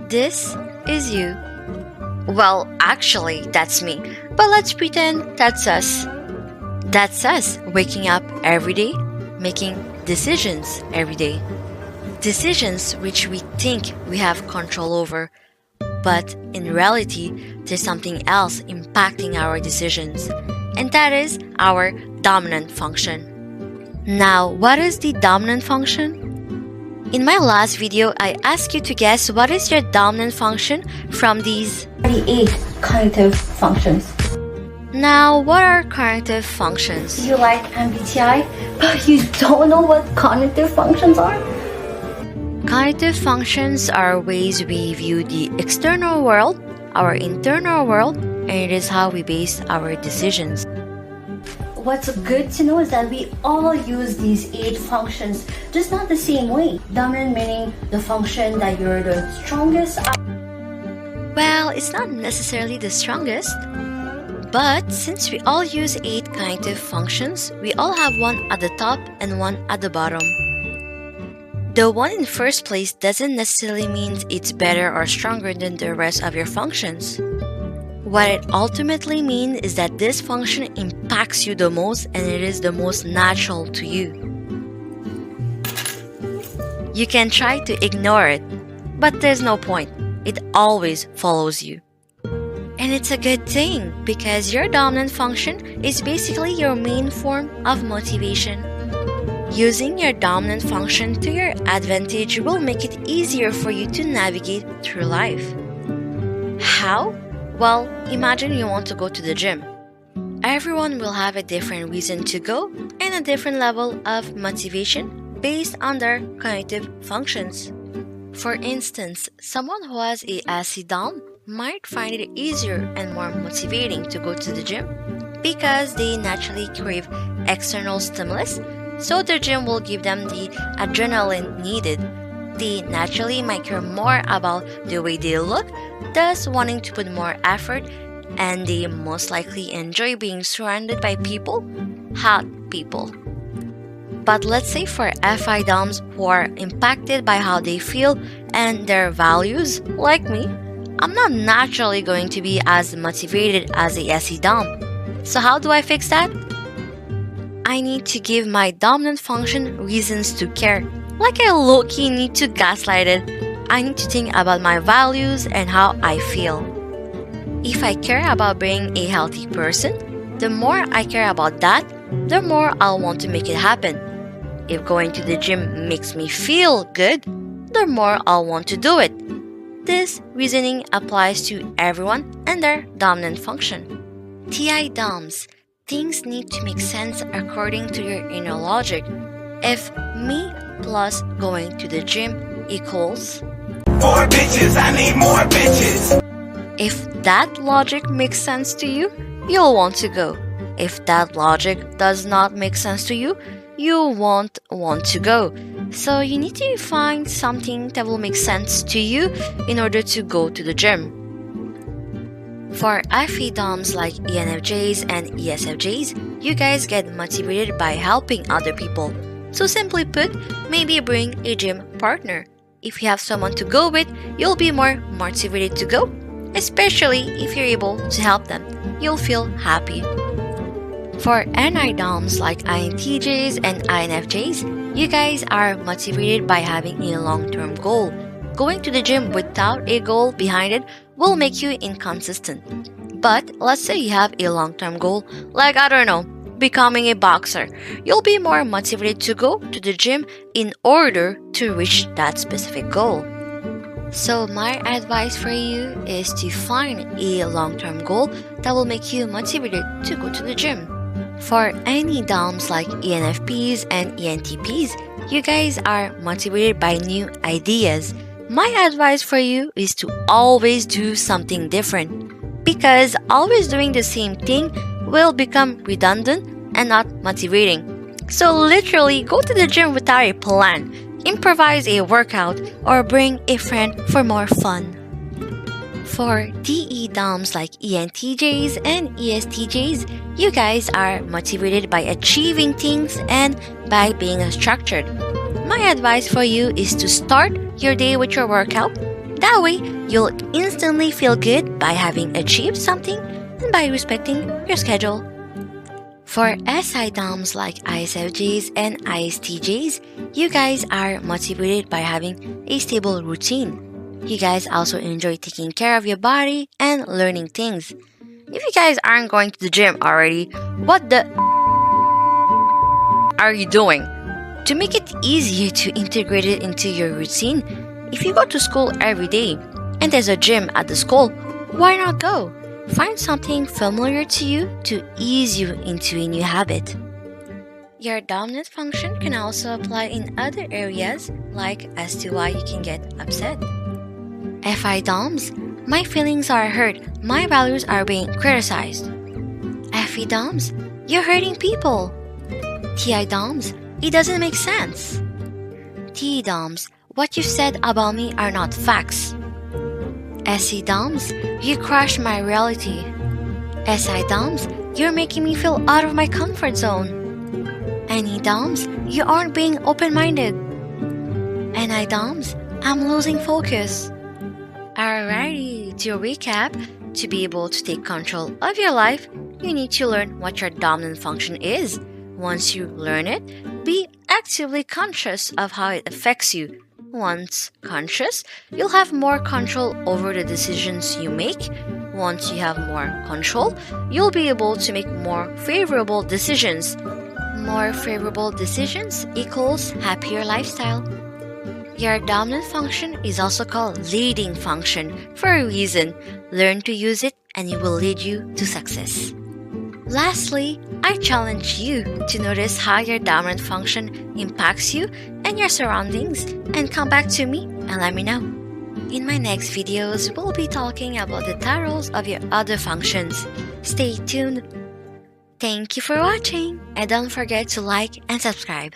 This is you. Well, actually, that's me. But let's pretend that's us. That's us waking up every day, making decisions every day. Decisions which we think we have control over. But in reality, there's something else impacting our decisions. And that is our dominant function. Now, what is the dominant function? In my last video, I asked you to guess what is your dominant function from these 38 cognitive functions. Now, what are cognitive functions? You like MBTI, but you don't know what cognitive functions are? Cognitive functions are ways we view the external world, our internal world, and it is how we base our decisions. What's good to know is that we all use these 8 functions, just not the same way. Dominant meaning the function that you're the strongest at. Well, it's not necessarily the strongest, but since we all use 8 cognitive functions, we all have one at the top and one at the bottom. The one in first place doesn't necessarily mean it's better or stronger than the rest of your functions. What it ultimately means is that this function impacts you the most and it is the most natural to you. You can try to ignore it, but there's no point. It always follows you. And it's a good thing because your dominant function is basically your main form of motivation. Using your dominant function to your advantage will make it easier for you to navigate through life. How? Well, imagine you want to go to the gym. Everyone will have a different reason to go and a different level of motivation based on their cognitive functions. For instance, someone who has a acid dom might find it easier and more motivating to go to the gym because they naturally crave external stimulus, so the gym will give them the adrenaline needed. They naturally might care more about the way they look, thus wanting to put more effort, and they most likely enjoy being surrounded by people, hot people. But let's say for FI DOMs who are impacted by how they feel and their values, like me, I'm not naturally going to be as motivated as a SE DOM. So how do I fix that? I need to give my dominant function reasons to care. Like I low-key need to gaslight it. I need to think about my values and how I feel. If I care about being a healthy person, the more I care about that, the more I'll want to make it happen. If going to the gym makes me feel good, the more I'll want to do it. This reasoning applies to everyone and their dominant function. TI DOMs. Things need to make sense according to your inner logic. If me plus going to the gym equals 4 bitches, I need more bitches. If that logic makes sense to you, you'll want to go. If that logic does not make sense to you, you won't want to go. So you need to find something that will make sense to you in order to go to the gym. For FE DOMs like ENFJs and ESFJs, you guys get motivated by helping other people. So simply put, maybe bring a gym partner. If you have someone to go with, you'll be more motivated to go, especially if you're able to help them. You'll feel happy. For NI DOMs like INTJs and INFJs, you guys are motivated by having a long-term goal. Going to the gym without a goal behind it will make you inconsistent. But let's say you have a long-term goal, like I don't know, becoming a boxer. You'll be more motivated to go to the gym in order to reach that specific goal. So my advice for you is to find a long-term goal that will make you motivated to go to the gym. For any DOMs like ENFPs and ENTPs, you guys are motivated by new ideas. My advice for you is to always do something different, because always doing the same thing will become redundant and not motivating. So literally go to the gym without a plan, improvise a workout, or bring a friend for more fun. For DE DOMs like ENTJs and ESTJs, you guys are motivated by achieving things and by being structured. My advice for you is to start your day with your workout, That way, you'll instantly feel good by having achieved something and by respecting your schedule. For SI DOMs like ISFJs and ISTJs, you guys are motivated by having a stable routine. You guys also enjoy taking care of your body and learning things. If you guys aren't going to the gym already, what the are you doing? To make it easier to integrate it into your routine, if you go to school every day and there's a gym at the school, why not go? Find something familiar to you to ease you into a new habit. Your dominant function can also apply in other areas, like as to why you can get upset. FI DOMs, my feelings are hurt, my values are being criticized. FE DOMs, you're hurting people. TI DOMs, it doesn't make sense. TE DOMs, what you said about me are not facts. SE DOMs, you crush my reality. SI DOMs, you're making me feel out of my comfort zone. NE DOMs, you aren't being open-minded. NI DOMs, I'm losing focus. Alrighty, to recap, to be able to take control of your life, you need to learn what your dominant function is. Once you learn it, be actively conscious of how it affects you. Once conscious, you'll have more control over the decisions you make. Once you have more control, you'll be able to make more favorable decisions. More favorable decisions equals happier lifestyle. Your dominant function is also called leading function for a reason. Learn to use it and it will lead you to success. Lastly, I challenge you to notice how your dominant function impacts you and your surroundings and come back to me and let me know. In my next videos, we'll be talking about the titles of your other functions. Stay tuned. Thank you for watching and don't forget to like and subscribe.